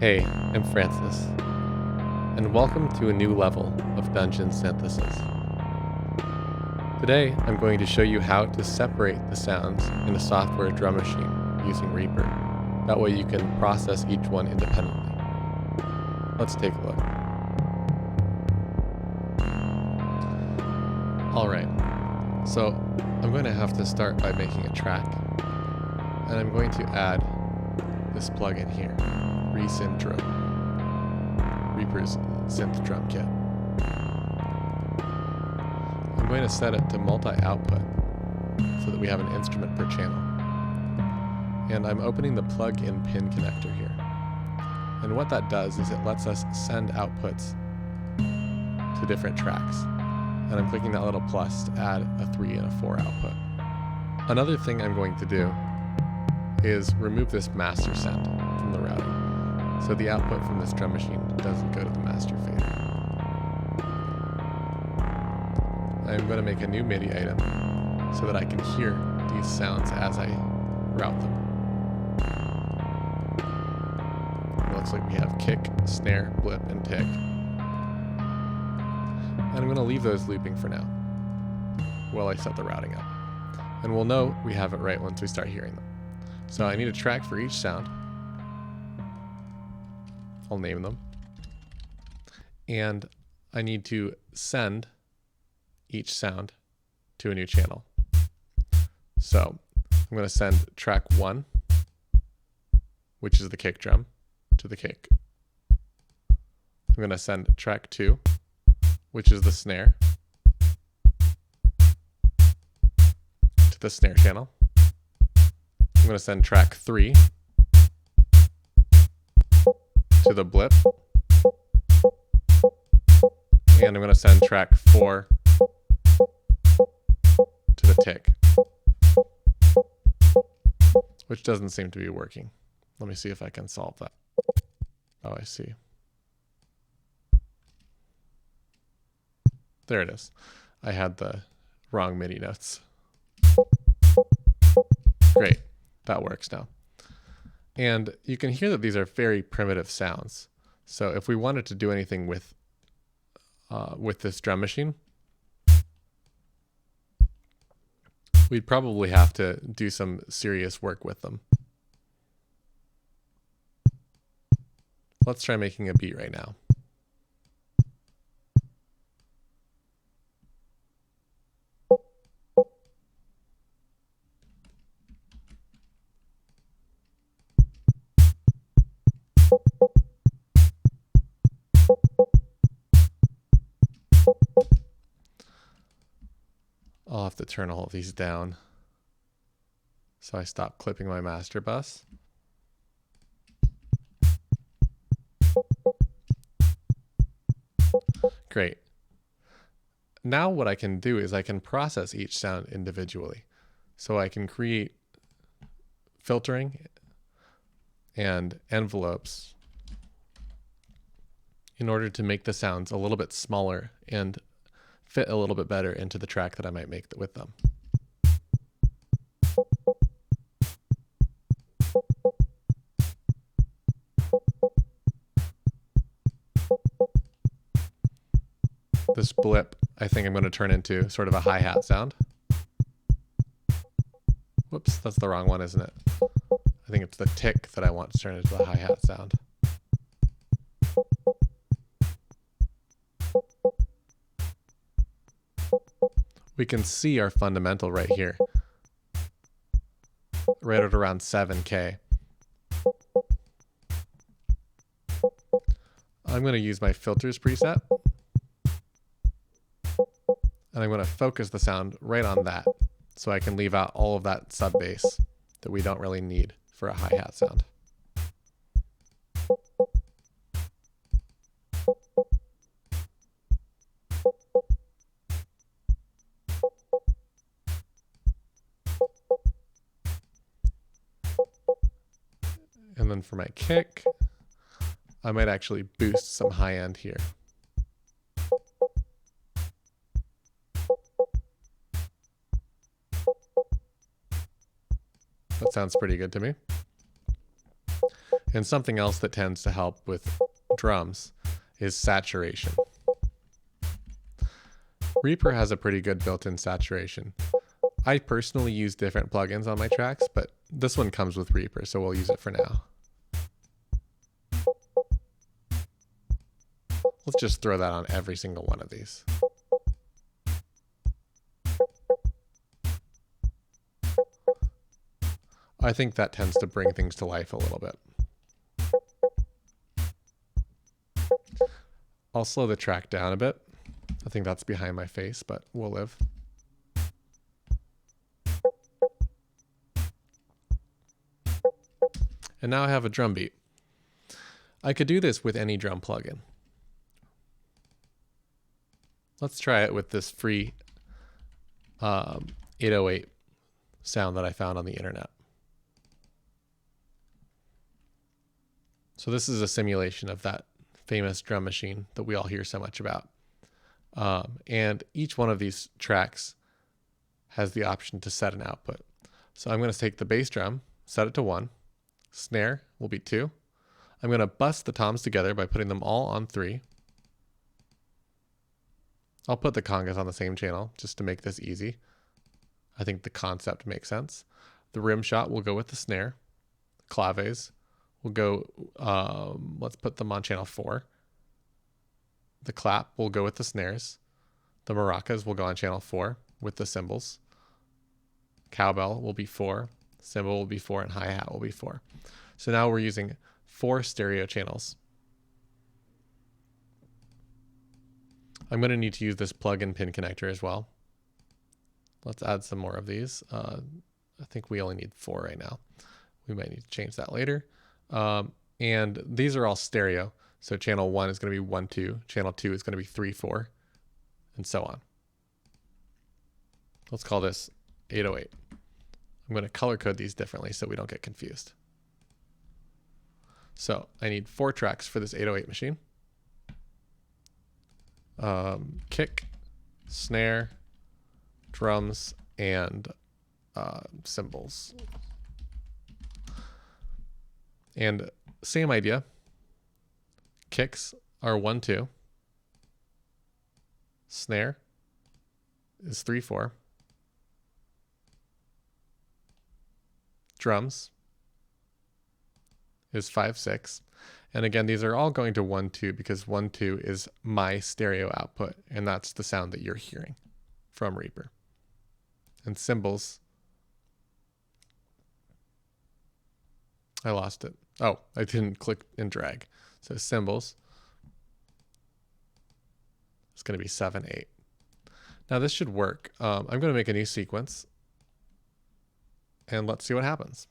Hey, I'm Francis, and welcome to a new level of Dungeon Synthesis. Today, I'm going to show you how to separate the sounds in a software drum machine using Reaper. That way you can process each one independently. Let's take a look. Alright, so I'm going to have to start by making a track, and I'm going to add this plugin here, Resynth Drum, Reaper's synth drum kit. I'm going to set it to multi-output so that we have an instrument per channel. And I'm opening the plug-in pin connector here. And what that does is it lets us send outputs to different tracks. And I'm clicking that little plus to add a 3 and a 4 output. Another thing I'm going to do is remove this master send from the routing, so the output from this drum machine doesn't go to the master fader. I'm going to make a new MIDI item so that I can hear these sounds as I route them. It looks like we have kick, snare, blip, and tick. And I'm going to leave those looping for now while I set the routing up. And we'll know we have it right once we start hearing them. So I need a track for each sound. I'll name them. And I need to send each sound to a new channel. So I'm going to send track 1, which is the kick drum, to the kick. I'm going to send track 2, which is the snare, to the snare channel. I'm going to send track 3 to the blip. And I'm going to send track 4 to the tick. Which doesn't seem to be working. Let me see if I can solve that. Oh, I see. There it is. I had the wrong MIDI notes. Great. That works now. And you can hear that these are very primitive sounds. So if we wanted to do anything with this drum machine, we'd probably have to do some serious work with them. Let's try making a beat right now. I'll have to turn all of these down so I stop clipping my master bus. Great. Now what I can do is I can process each sound individually. So I can create filtering and envelopes in order to make the sounds a little bit smaller and fit a little bit better into the track that I might make with them. This blip, I think I'm going to turn into sort of a hi-hat sound. Whoops, that's the wrong one, isn't it? I think it's the tick that I want to turn into a hi-hat sound. We can see our fundamental right here, right at around 7K. I'm going to use my filters preset, and I'm going to focus the sound right on that, so I can leave out all of that sub bass that we don't really need for a hi-hat sound. And then for my kick, I might actually boost some high end here. That sounds pretty good to me. And something else that tends to help with drums is saturation. Reaper has a pretty good built-in saturation. I personally use different plugins on my tracks, but this one comes with Reaper, so we'll use it for now. Let's just throw that on every single one of these. I think that tends to bring things to life a little bit. I'll slow the track down a bit. I think that's behind my face, but we'll live. And now I have a drum beat. I could do this with any drum plugin. Let's try it with this free 808 sound that I found on the internet. So this is a simulation of that famous drum machine that we all hear so much about. And each one of these tracks has the option to set an output. So I'm going to take the bass drum, set it to 1. Snare will be 2. I'm going to bus the toms together by putting them all on 3. I'll put the congas on the same channel just to make this easy. I think the concept makes sense. The rim shot will go with the snare. Claves will go, let's put them on channel 4. The clap will go with the snares. The maracas will go on channel 4 with the cymbals. Cowbell will be 4. Cymbal will be 4, and hi-hat will be 4. So now we're using 4 stereo channels. I'm going to need to use this plug-in pin connector as well. Let's add some more of these. I think we only need 4 right now. We might need to change that later. And these are all stereo. So channel 1 is going to be 1, 2. Channel 2 is going to be 3, 4, and so on. Let's call this 808. I'm going to color code these differently so we don't get confused. So I need 4 tracks for this 808 machine. Kick, snare, drums, and cymbals. And same idea. Kicks are 1, 2. Snare is 3, 4. Drums is 5, 6. And again, these are all going to 1, 2 because 1, 2 is my stereo output, and that's the sound that you're hearing from Reaper. And cymbals, I lost it. Oh, I didn't click and drag. So cymbals is going to be 7, 8. Now this should work. I'm going to make a new sequence, and let's see what happens.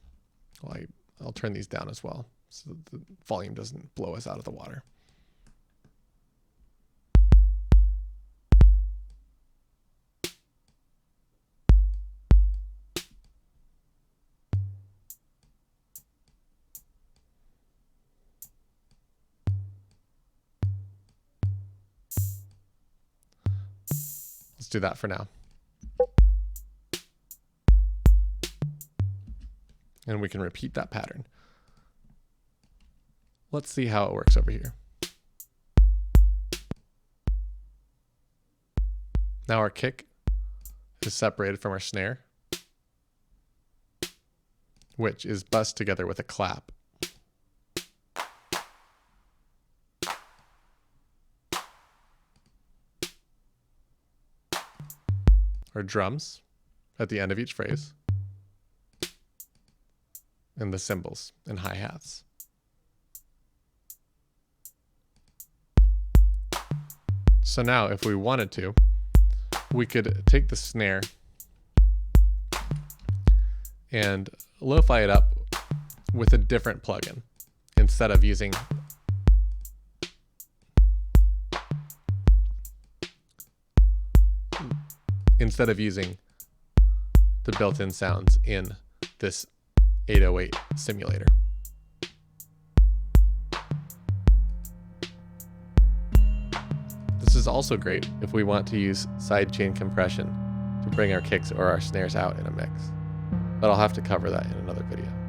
Well, I'll turn these down as well so that the volume doesn't blow us out of the water. Let's do that for now. And we can repeat that pattern. Let's see how it works over here. Now our kick is separated from our snare, which is bussed together with a clap. Our drums at the end of each phrase, and the cymbals and hi-hats. So now if we wanted to, we could take the snare and lo-fi it up with a different plugin instead of using the built-in sounds in this 808 simulator. This is also great if we want to use sidechain compression to bring our kicks or our snares out in a mix, but I'll have to cover that in another video.